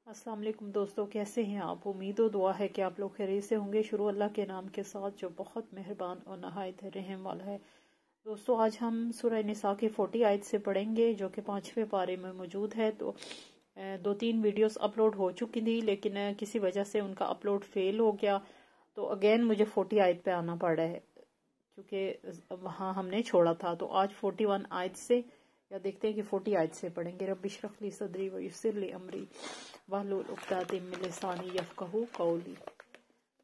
अस्सलाम वालेकुम दोस्तों, कैसे हैं आप। उम्मीद और दुआ है कि आप लोग खैरियत से होंगे। शुरू अल्लाह के नाम के साथ जो बहुत मेहरबान और नहायत रहम वाला है। दोस्तों आज हम सूरह निसा की 40 आयत से पढ़ेंगे जो कि 5वें पारे में मौजूद है। तो 2-3 वीडियोस अपलोड हो चुकी थी लेकिन किसी वजह से उनका अपलोड फेल हो गया, तो अगेन मुझे 40 आयत पे आना पड़ रहा है क्योंकि वहाँ हमने छोड़ा था। तो आज 41 आयत से या देखते हैं कि 40 आयत से पढ़ेंगे। रब्बी इश्रह ली सदरी व यस्सिर ली अमरी वाहलुल उक़दतम मिन लिसानी यफ़क़हू क़ौली।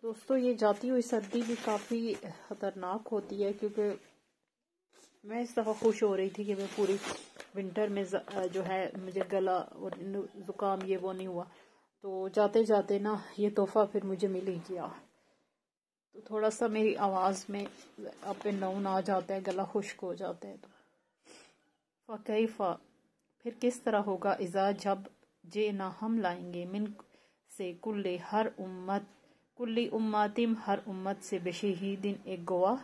दोस्तों ये जाती हुई सर्दी भी काफ़ी ख़तरनाक होती है क्योंकि मैं इस दफ़ा खुश हो रही थी कि मैं पूरी विंटर में जो है मुझे गला और ज़ुकाम ये वो नहीं हुआ, तो जाते जाते ना ये तोहफ़ा फिर मुझे मिल ही गया। तो थोड़ा सा मेरी आवाज़ में अप एंड डाउन आ जाता है, गला खुश्क हो जाता है। तो फ़कैफ़ा फिर किस तरह होगा, इज़ा जब जे ना हम लाएंगे मिन से कुल्ली उम्मतिम हर उम्मत से बशहीदिन एक गवाह,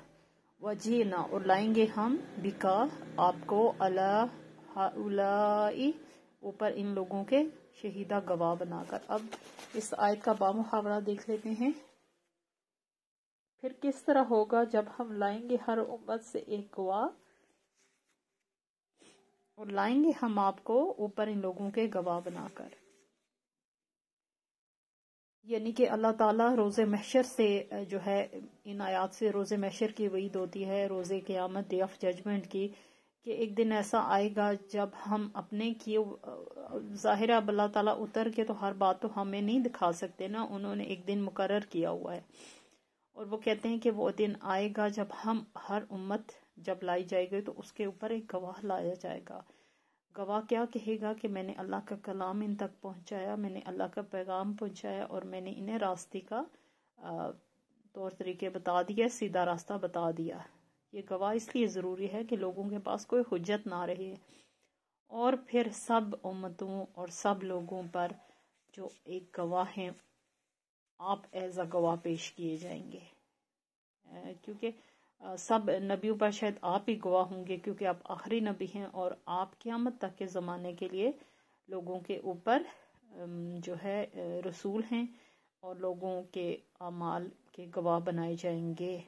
वजीना और लाएंगे हम बिका आपको अला हाउलाई ऊपर इन लोगों के शहीदा गवाह बनाकर। अब इस आयत का बामुहावरा देख लेते हैं। फिर किस तरह होगा जब हम लाएंगे हर उम्मत से एक गवाह और लाएंगे हम आपको ऊपर इन लोगों के गवाह बनाकर। यानी कि अल्लाह ताला रोज़े महशर से जो है इन आयात से रोज़े महशर की वईद होती है, रोज़े क़यामत, डे ऑफ जजमेंट की, कि एक दिन ऐसा आएगा जब हम अपने किए ज़ाहिर अल्लाह ताला उतर के तो हर बात तो हमें नहीं दिखा सकते ना, उन्होंने एक दिन मुकर्रर किया हुआ है। और वो कहते हैं कि वो दिन आएगा जब हम हर उम्मत जब लाई जाएगी तो उसके ऊपर एक गवाह लाया जाएगा। गवाह क्या कहेगा कि मैंने अल्लाह का कलाम इन तक पहुंचाया, मैंने अल्लाह का पैगाम पहुंचाया और मैंने इन्हें रास्ते का तौर तरीके बता दिया, सीधा रास्ता बता दिया। ये गवाह इसलिए ज़रूरी है कि लोगों के पास कोई हुज्जत ना रहे और फिर सब उम्मतों और सब लोगों पर जो एक गवाह हैं आप एज अ गवाह पेश किए जाएंगे, क्योंकि सब नबियों पर शायद आप ही गवाह होंगे क्योंकि आप आखिरी नबी हैं और आप क़यामत तक के ज़माने के लिए लोगों के ऊपर जो है रसूल हैं और लोगों के अमाल के गवाह बनाए जाएंगे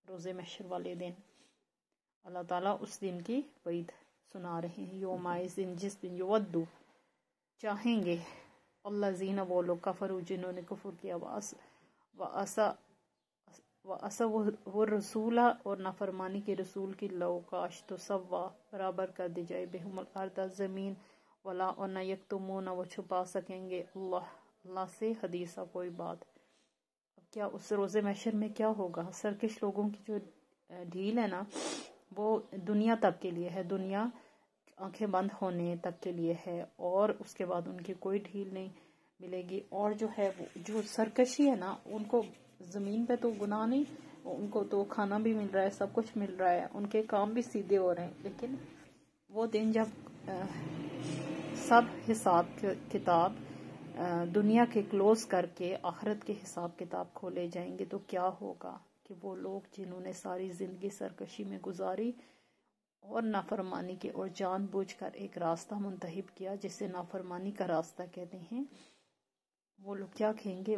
रोज़े महशर वाले दिन। अल्लाह ताला उस दिन की वईद सुना रहे हैं। योमाइज़ दिन, जिस दिन युवद्दु चाहेंगे अल्लाज़ीना वो लोग कफरू जिन्होंने कुफर किया, वो रसूला और नाफरमानी के रसूल की लो काश तो सवा बराबर कर दी जाए बेहुमल अर्दा ज़मीन वला और न यक्तुमून वो छुपा सकेंगे अल्लाह से हदीसा कोई बात। अब क्या उस रोज़े महशर में क्या होगा, सरकश लोगों की जो ढील है ना वो दुनिया तक के लिए है, दुनिया आंखें बंद होने तक के लिए है और उसके बाद उनकी कोई ढील नहीं मिलेगी। और जो है वो जो सरकशी है ना, उनको ज़मीन पे तो गुनाह नहीं, उनको तो खाना भी मिल रहा है, सब कुछ मिल रहा है, उनके काम भी सीधे हो रहे हैं, लेकिन वो दिन जब सब हिसाब किताब दुनिया के क्लोज करके आखिरत के हिसाब किताब खोले जाएंगे तो क्या होगा कि वो लोग जिन्होंने सारी ज़िंदगी सरकशी में गुजारी और नाफरमानी के और जानबूझकर एक रास्ता मुंतहिब किया जिसे नाफरमानी का रास्ता कहते हैं, वो लोग क्या कहेंगे,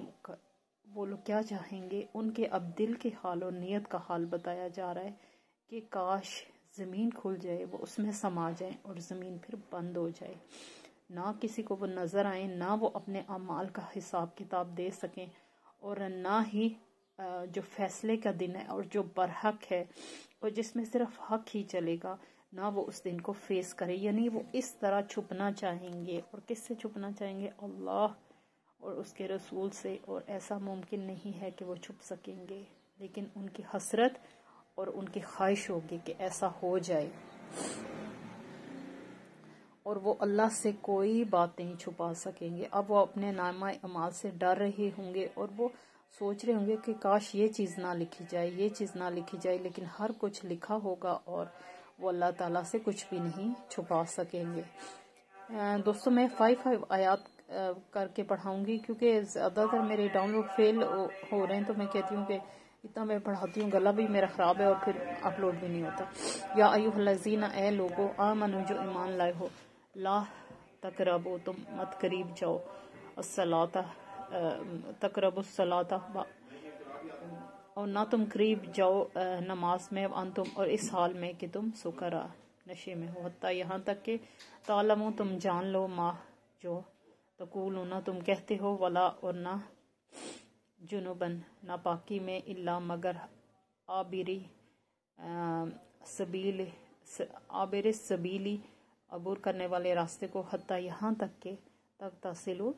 वो लोग क्या चाहेंगे। उनके अब दिल के हाल और नियत का हाल बताया जा रहा है कि काश ज़मीन खुल जाए, वो उसमें समा जाए और ज़मीन फिर बंद हो जाए, ना किसी को वो नज़र आए, ना वो अपने अमाल का हिसाब किताब दे सकें और ना ही जो फैसले का दिन है और जो बरहक है और जिसमें सिर्फ हक ही चलेगा, ना वो उस दिन को फेस करे। यानी वो इस तरह छुपना चाहेंगे। और किससे छुपना चाहेंगे? अल्लाह और उसके रसूल से। और ऐसा मुमकिन नहीं है कि वो छुप सकेंगे, लेकिन उनकी हसरत और उनकी ख्वाहिश होगी कि ऐसा हो जाए और वो अल्लाह से कोई बात नहीं छुपा सकेंगे। अब वो अपने नामा अमाल से डर रहे होंगे और वो सोच रहे होंगे कि काश ये चीज़ ना लिखी जाए, ये चीज़ ना लिखी जाए, लेकिन हर कुछ लिखा होगा और वो अल्लाह ताला से कुछ भी नहीं छुपा सकेंगे। दोस्तों मैं 5 आयात करके पढ़ाऊंगी क्योंकि ज़्यादातर मेरे डाउनलोड फेल हो रहे हैं, तो मैं कहती हूँ कि इतना मैं पढ़ाती हूँ, गला भी मेरा ख़राब है और फिर अपलोड भी नहीं होता। या अय्युहल्लज़ीना ए लोगो आमनु जो ईमान लाए हो, ला तकरबू तुम मत करीब जाओ अस्सलाता तकरबु अस्सलाता और ना तुम करीब जाओ नमाज में अंतुम और इस हाल में कि तुम सुकरा नशे में हो हत्ता यहाँ तक कि तालमो तुम जान लो माँ जो तकूल ना तुम कहते हो वला और ना जुनुबन नापाकी में इल्ला मगर आबिरी सबीली अबूर करने वाले रास्ते को हत्ता यहाँ तक के तक तसिलु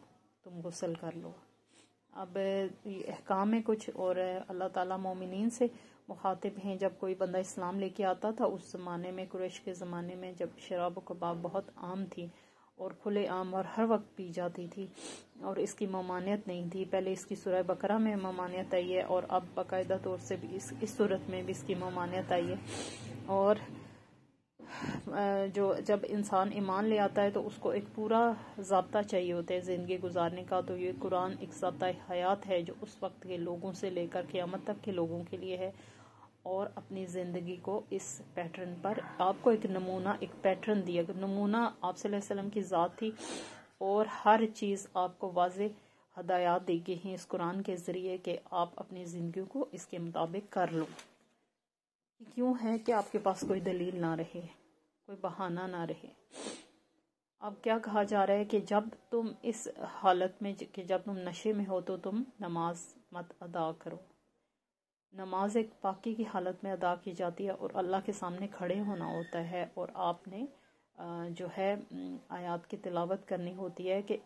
तुम गुस्ल कर लो। अब अहकाम में कुछ और अल्लाह ताला मोमिनीन से मुखातिब हैं। जब कोई बंदा इस्लाम लेके आता था उस ज़माने में, कुरैश के ज़माने में, जब शराब व कबाब बहुत आम थी और खुले आम और हर वक्त पी जाती थी और इसकी ममानियत नहीं थी। पहले इसकी सूरह बकरा में ममानियत आई है और अब बाकायदा तौर से भी इस सूरत में भी इसकी ममानियत आई है। और जो जब इंसान ईमान ले आता है तो उसको एक पूरा ज़ाब्ता चाहिए होता है ज़िंदगी गुजारने का। तो ये कुरान एक ज़ाब्ता हयात है जो उस वक्त के लोगों से लेकर क़यामत तक के लोगों के लिए है। और अपनी ज़िंदगी को इस पैटर्न पर आपको एक नमूना, एक पैटर्न दिया। नमूना आप सल्लल्लाहु अलैहि वसल्लम की ज़ात थी और हर चीज़ आपको वाज़े हदायत दी गई हैं इस कुरान के ज़रिए कि आप अपनी ज़िंदगी को इसके मुताबिक कर लो। क्यों है कि आपके पास कोई दलील ना रहे, कोई बहाना ना रहे। अब क्या कहा जा रहा है कि जब तुम इस हालत में कि जब तुम नशे में हो तो तुम नमाज मत अदा करो। नमाज एक पाकी की हालत में अदा की जाती है और अल्लाह के सामने खड़े होना होता है और आपने जो है आयात की तिलावत करनी होती है कि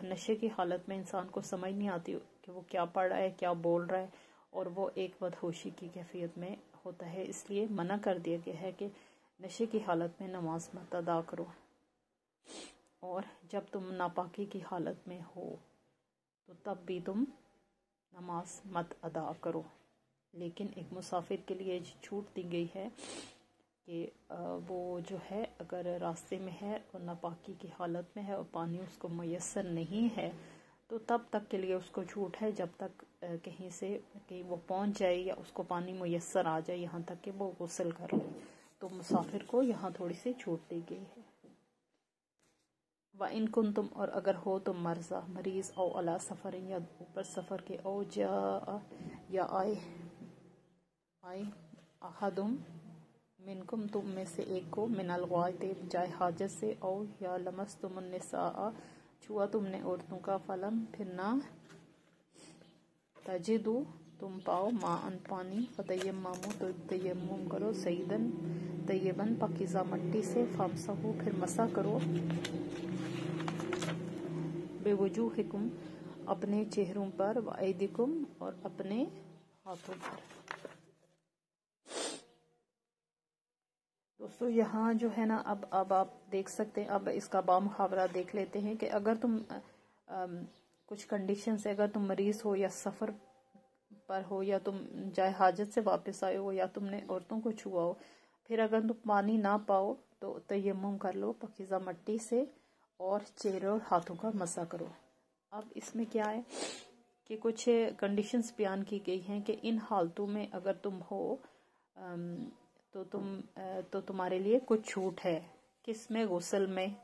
नशे की हालत में इंसान को समझ नहीं आती कि वो क्या पढ़ रहा है, क्या बोल रहा है और वो एक बदहोशी की कैफियत में होता है। इसलिए मना कर दिया गया है कि नशे की हालत में नमाज मत अदा करो। और जब तुम नापाकी की हालत में हो तो तब भी तुम नमाज मत अदा करो। लेकिन एक मुसाफिर के लिए छूट दी गई है कि वो जो है अगर रास्ते में है और नापाकी की हालत में है और पानी उसको मैसर नहीं है तो तब तक के लिए उसको छूट है जब तक कहीं वो पहुंच जाए या उसको पानी मैसर आ जाए, यहाँ तक कि वो गुस्ल कर ले। तो मुसाफिर को यहाँ थोड़ी सी छूट दी गई है। व इन कुंतुम और अगर हो तुम मर्जा मरीज औ अला सफ़र या ऊपर सफ़र के औ जा या आए अहदुम मिनकुम तुम में से एक को मिनल गायत जाए हाजत से औ या लमस तुम निसा छुआ तुमने औरतों का फलम फिर ना तजिदु तुम पाओ माँ अन पानी फतयम्ममु तो तयम्मुम करो सईदन तय्यबन पाकीज़ा मट्टी से फमसहु फिर मसा करो बेवजूहिकुम अपने चेहरों पर व ऐदिकुम और अपने हाथों पर। दोस्तों यहाँ जो है ना अब आप देख सकते हैं, अब इसका बामुहावरा देख लेते हैं कि अगर तुम कुछ कंडीशन से अगर तुम मरीज हो या सफ़र पर हो या तुम जाए हाजत से वापस आए हो या तुमने औरतों को छुआ हो, फिर अगर तुम पानी ना पाओ तो तयम्मुम कर लो पाकीज़ा मट्टी से और चेहरे और हाथों का मसा करो। अब इसमें क्या है कि कुछ कंडीशंस बयान की गई हैं कि इन हालतों में अगर तुम हो तो तुम्हारे लिए कुछ छूट है। किसमें? गुस्ल में।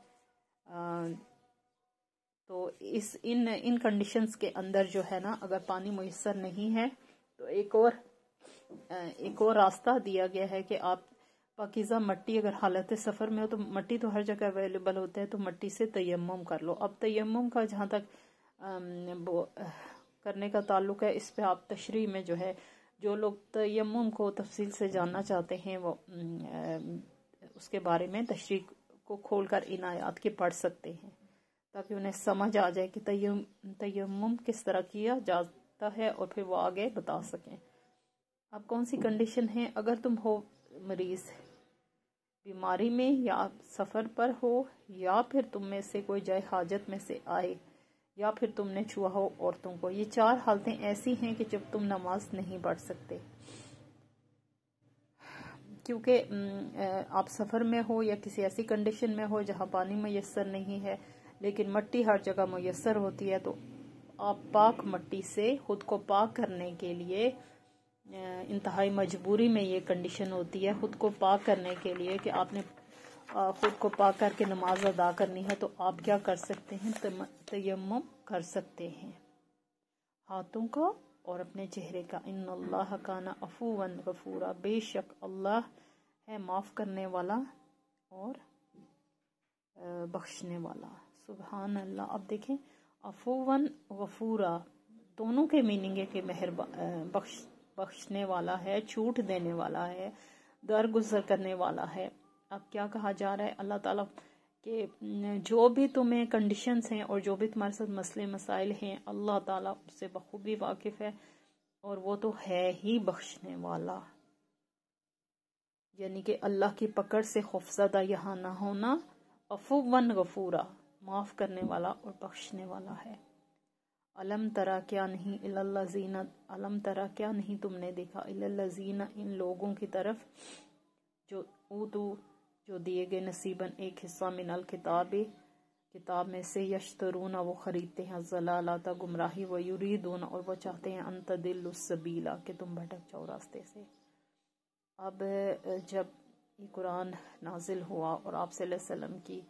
तो इन कंडीशंस के अंदर जो है ना, अगर पानी मुयस्सर नहीं है तो एक और रास्ता दिया गया है कि आप पाकीज़ा मट्टी, अगर हालत सफ़र में हो तो मट्टी तो हर जगह अवेलेबल होता है, तो मट्टी से तयम्मुम कर लो। अब तयम्मुम का जहाँ तक करने का ताल्लुक है, इस पे आप तशरीह में जो है, जो लोग तयम्मुम को तफसील से जानना चाहते हैं वो उसके बारे में तशरीह को खोलकर इन आयात के पढ़ सकते हैं ताकि उन्हें समझ आ जाए कि तयम्मुम किस तरह किया जाता है और फिर वो आगे बता सकें। अब कौन सी कंडीशन है? अगर तुम हो मरीज, बीमारी में या सफ़र पर हो या फिर तुम में से कोई जाए हाजत में से आए या फिर तुमने छुआ हो औरतों को। ये चार हालतें ऐसी हैं कि जब तुम नमाज नहीं पढ़ सकते, क्योंकि आप सफ़र में हो या किसी ऐसी कंडीशन में हो जहाँ पानी मैसर नहीं है लेकिन मट्टी हर जगह मैसर होती है, तो आप पाक मट्टी से खुद को पाक करने के लिए इंतहाई मजबूरी में ये कंडीशन होती है खुद को पाक करने के लिए कि आपने خود کو پاک کر کے نماز ادا کرنی ہے تو آپ کیا کر سکتے ہیں؟ تیمم کر سکتے ہیں ہاتھوں کا اور اپنے چہرے کا۔ ان اللہ کان عفوا غفورا، بے شک اللہ ہے معاف کرنے والا اور بخشنے والا۔ سبحان اللہ۔ اب دیکھیں عفوا غفورا دونوں کے میننگ ہے کہ بخشنے والا ہے، چھوٹ دینے والا ہے، درگزر کرنے والا ہے۔ اب کیا کہا جا رہا ہے اللہ تعالیٰ کہ جو بھی تمہیں کنڈیشنز ہیں اور جو بھی تمہارے ساتھ مسئلے مسائل ہیں اللہ تعالیٰ اس سے بخوبی واقف ہے، اور وہ تو ہے ہی بخشنے والا۔ یعنی کہ اللہ کی پکڑ سے خوفزدہ یہاں نہ ہونا، عفوا غفورا معاف کرنے والا اور بخشنے والا ہے۔ علم ترا کیا نہیں الالذین، علم ترا کیا نہیں تم نے دیکھا الالذین ان لوگوں کی طرف جو اوتو جو دیے گئے نصیباً ایک حصہ من الکتاب کتاب میں سے، یشترون وہ خریدتے ہیں الضلالۃ گمراہی، و یریدون اور وہ چاہتے ہیں ان تضلوا السبیل کہ تم بھٹک جاؤ راستے سے۔ اب جب یہ قرآن نازل ہوا اور آپ صلی اللہ علیہ وسلم کی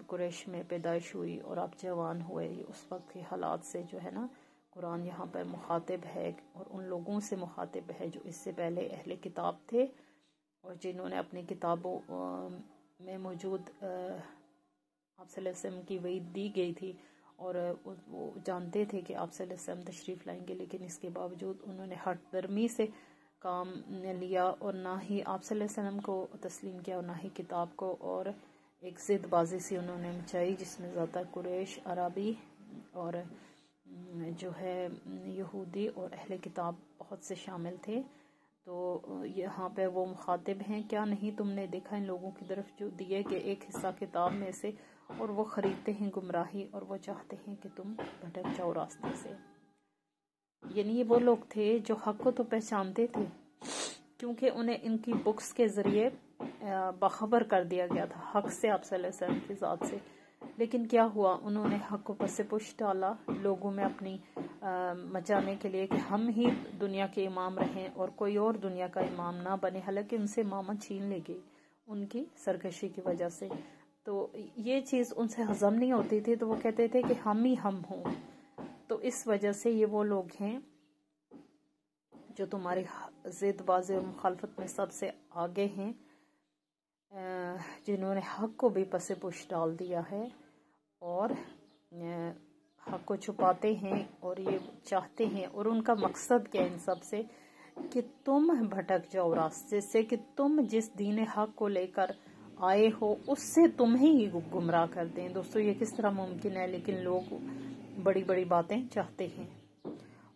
قریش میں پیدائش ہوئی اور آپ جوان ہوئے، اس وقت کے حالات سے جو ہے نا قرآن یہاں پر مخاطب ہے اور ان لوگوں سے مخاطب ہے جو اس سے پہلے اہل کتاب تھے اور جنہوں نے اپنی کتابوں میں موجود آپ صلی اللہ علیہ وسلم کی وعید دی گئی تھی، اور وہ جانتے تھے کہ آپ صلی اللہ علیہ وسلم تشریف لائیں گے، لیکن اس کے باوجود انہوں نے ہٹ درمی سے کام لیا اور نہ ہی آپ صلی اللہ علیہ وسلم کو تسلیم کیا اور نہ ہی کتاب کو، اور ایک ضد بازی سی انہوں نے مچائی جس میں زیادہ قریش، عربی اور جو ہے یہودی اور اہل کتاب بہت سے شامل تھے۔ تو یہاں پہ وہ مخاطب ہیں، کیا نہیں تم نے دیکھا ان لوگوں کی طرف جو دیے کہ ایک حصہ کتاب میں سے، اور وہ خریدتے ہیں گمراہی اور وہ چاہتے ہیں کہ تم بھٹک جاؤ راستے سے۔ یعنی یہ وہ لوگ تھے جو حق کو تو پہچانتے تھے کیونکہ انہیں ان کی بکس کے ذریعے باخبر کر دیا گیا تھا حق سے، آپ صلی اللہ علیہ وسلم کی ذات سے، لیکن کیا ہوا، انہوں نے حق کو پس پش ڈالا لوگوں میں اپنی مچانے کے لیے کہ ہم ہی دنیا کے امام رہیں اور کوئی اور دنیا کا امام نہ بنے، حالانکہ ان سے امامت چھین لی گئی ان کی سرکشی کی وجہ سے۔ تو یہ چیز ان سے ہضم نہیں ہوتی تھی تو وہ کہتے تھے کہ ہم ہی ہم ہوں۔ تو اس وجہ سے یہ وہ لوگ ہیں جو تمہاری ضد بازی اور مخالفت میں سب سے آگے ہیں، جنہوں نے حق کو بھی پس پش ڈال دیا ہے اور حق کو چھپاتے ہیں، اور یہ چاہتے ہیں اور ان کا مقصد کیا ان سب سے کہ تم بھٹک جاؤ راستے سے، کہ تم جس دین حق کو لے کر آئے ہو اس سے تمہیں ہی گمراہ کر دیں۔ دوستو یہ کس طرح ممکن ہے، لیکن لوگ بڑی بڑی باتیں چاہتے ہیں۔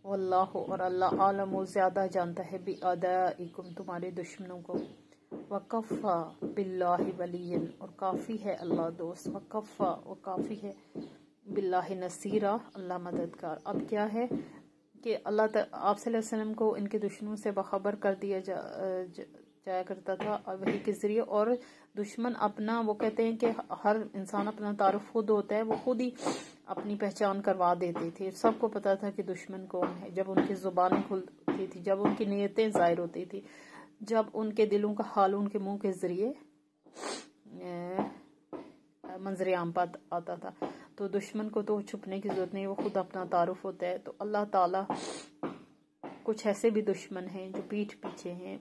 واللہ اور اللہ عالم و زیادہ جانتا ہے بِأَعْدَائِكُمْ تمہارے دشمنوں کو، وَكَفَّى بِاللَّهِ وَلِيًّا اور کافی ہے اللہ دوست، وَكَفَّى اور کافی ہے بِاللَّهِ نَصِيرًا اللہ مددگار۔ اب کیا ہے کہ اللہ آپ صلی اللہ علیہ وسلم کو ان کے دشمنوں سے باخبر کر دیا جایا کرتا تھا وحی کے ذریعے، اور دشمن اپنا وہ کہتے ہیں کہ ہر انسان اپنا تعارف خود ہوتا ہے، وہ خود ہی اپنی پہچان کروا دیتے تھے، سب کو پتا تھا کہ دشمن کون ہے جب ان کی زبانیں کھلتی تھی، جب ان کی نیتیں ظاہر ہوتی تھی، جب ان کے دلوں کا حال ان کے منہ کے ذریعے منظر عام پر آتا تھا۔ تو دشمن کو تو چھپنے کی ضرورت نہیں، وہ خود اپنا تعارف ہوتا ہے۔ تو اللہ تعالیٰ کچھ ایسے بھی دشمن ہیں جو پیٹھ پیچھے ہیں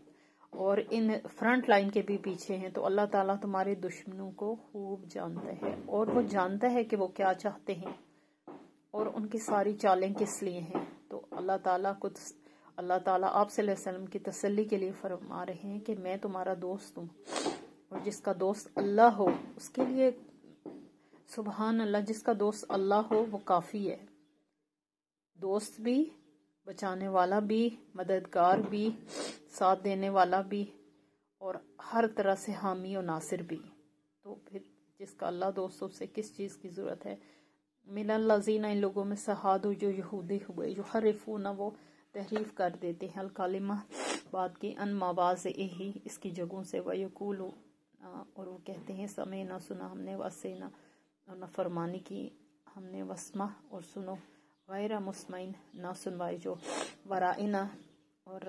اور ان فرنٹ لائن کے بھی پیچھے ہیں، تو اللہ تعالیٰ تمہارے دشمنوں کو خوب جانتا ہے اور وہ جانتا ہے کہ وہ کیا چاہتے ہیں اور ان کی ساری چالیں کس لیے ہیں۔ تو اللہ تعالیٰ آپ صلی اللہ علیہ وسلم کی تسلی کے لیے فرما رہے ہیں کہ میں تمہارا دوست ہوں، اور جس کا دوست اللہ ہو اس کے لیے سبحان اللہ، جس کا دوست اللہ ہو وہ کافی ہے، دوست بھی، بچانے والا بھی، مددگار بھی، ساتھ دینے والا بھی، اور ہر طرح سے حامی و ناصر بھی۔ تو پھر جس کا اللہ دوست ہو اسے کس چیز کی ضرورت ہے؟ من الذین ان لوگوں میں صحادو جو یہودی ہوئے، یحرفون وہ تحریف کر دیتے ہیں الکلمہ بات کی، ان مواضعہ اس کی جگہوں سے، ویقولو اور وہ کہتے ہیں سمعنا سنا ہم نے، وعصینا اور نافرمانی کی ہم نے، واسمع اور سنو، غیر مسمعین نہ سنوائی جو، ورائنا اور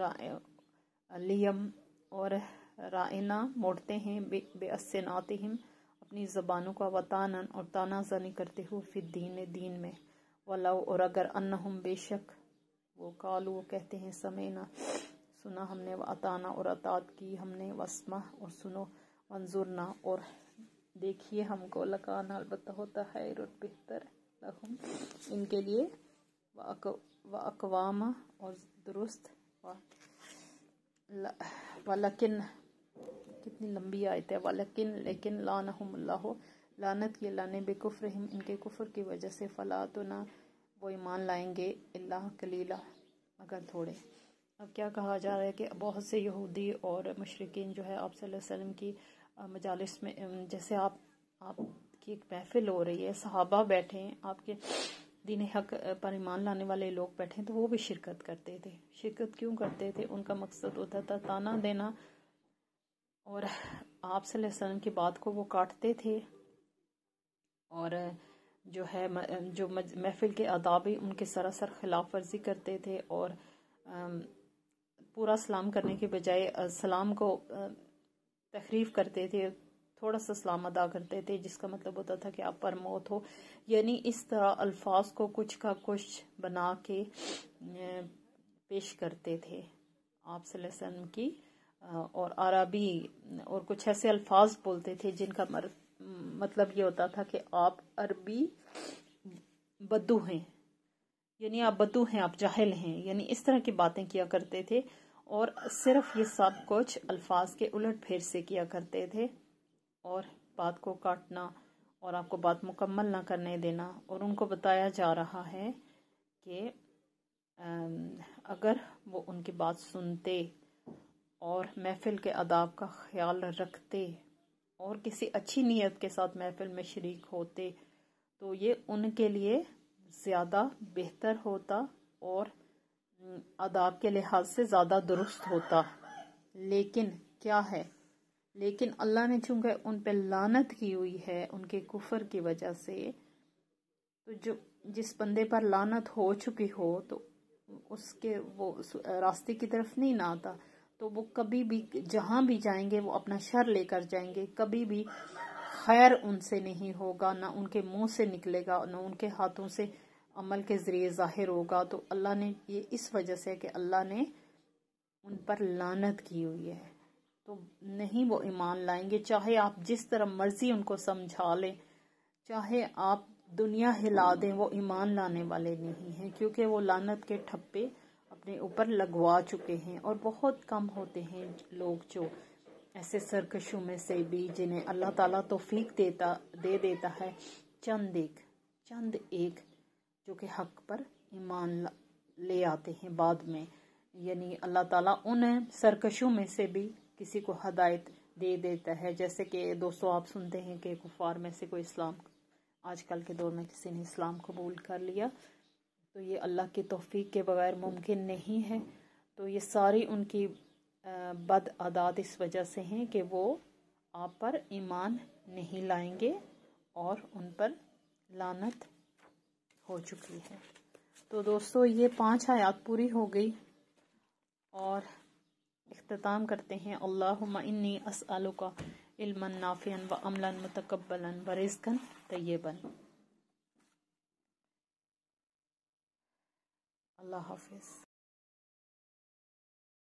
لیم اور राइना मोड़ते हैं बेअस्सिनातिहिम अपनी ज़बानों का वतानन और तानाज़नी करते हुए फिर दीन में वलाउ और अगर अन्नहुम बेशक वो कालू वो कहते हैं समेना सुना हमने व अताना और अतात की हमने वस्मा और सुनो मंजूरना और देखिए हमको लकाना अलबत्ता होता है और बेहतर लहुम इनके लिए व अकवामा और दुरुस्त वलकिन कितनी लंबी आयत है वलकिन लेकिन लानहुमुल्लाह लानत की अल्लाह ने बेकुफ्रहिम इनके कुफ्र की वजह से फला तो ना वो ईमान लाएंगे इल्ला कलीला मगर थोड़े। अब क्या कहा जा रहा है कि बहुत से यहूदी और मुशरिकीन जो है आप सल्लल्लाहु अलैहि वसल्लम की मजालिस में जैसे आपकी एक महफिल हो रही है सहाबा बैठे हैं आपके दीन हक पर ईमान लाने वाले लोग बैठे तो वो भी शिरकत करते थे। शिरकत क्यों करते थे? उनका मकसद होता था ताना देना और आप सल्लल्लाहु अलैहि वसल्लम की बात को वो काटते थे और जो है जो महफिल के आदाब उनके सरासर खिलाफ वर्जी करते थे और पूरा सलाम करने के बजाय सलाम को तखरीफ करते थे, थोड़ा सा सलाम अदा करते थे जिसका मतलब होता था कि आप पर मौत हो। यानी इस तरह अल्फाज को कुछ का कुछ बना के पेश करते थे आप सल्लल्लाहु अलैहि वसल्लम की और अरबी और कुछ ऐसे अल्फाज बोलते थे जिनका मतलब ये होता था कि आप अरबी बद्दू हैं, यानी आप बद्दू हैं, आप जाहिल हैं, यानी इस तरह की बातें किया करते थे और सिर्फ ये सब कुछ अल्फाज के उलट फेर से किया करते थे और बात को काटना और आपको बात मुकम्मल ना करने देना। और उनको बताया जा रहा है कि अगर वो उनकी बात सुनते और महफिल के आदाब का ख्याल रखते और किसी अच्छी नीयत के साथ महफिल में शरीक होते तो ये उनके लिए ज़्यादा बेहतर होता और आदाब के लिहाज से ज़्यादा दुरुस्त होता। लेकिन क्या है, लेकिन अल्लाह ने चूंकि उन पे लानत की हुई है उनके कुफर की वजह से, तो जो जिस बंदे पर लानत हो चुकी हो तो उसके वो रास्ते की तरफ नहीं ना आता, तो वो कभी भी जहाँ भी जाएंगे वो अपना शर लेकर जाएंगे, कभी भी खैर उनसे नहीं होगा, ना उनके मुंह से निकलेगा, ना उनके हाथों से अमल के ज़रिए ज़ाहिर होगा। तो अल्लाह ने ये इस वजह से कि अल्लाह ने उन पर लानत की हुई है तो नहीं वो ईमान लाएंगे, चाहे आप जिस तरह मर्जी उनको समझा लें, चाहे आप दुनिया हिला दें, वो ईमान लाने वाले नहीं हैं क्योंकि वो लानत के ठप्पे अपने ऊपर लगवा चुके हैं। और बहुत कम होते हैं लोग जो ऐसे सरकशों में से भी जिन्हें अल्लाह ताला तौफीक दे देता है, चंद एक जो कि हक पर ईमान ले आते हैं बाद में। यानी अल्लाह ताला उन सरकशों में से भी किसी को हदायत दे देता है। जैसे कि दोस्तों आप सुनते हैं कि कुफार में से कोई इस्लाम आजकल के दौर में किसी ने इस्लाम कबूल कर लिया, तो ये अल्लाह की तौफीक के बगैर मुमकिन नहीं है। तो ये सारी उनकी बद आदात इस वजह से हैं कि वो आप पर ईमान नहीं लाएंगे और उन पर लानत हो चुकी है। तो दोस्तों ये 5 आयत पूरी हो गई और इख्तिताम करते हैं। अल्लाहुम्मा इन्नी अस्अलुका इल्मन नाफिअन व अमलन मुतकब्बलन व रिज़्क़न तय्यबन। अल्लाह हाफ़िज़।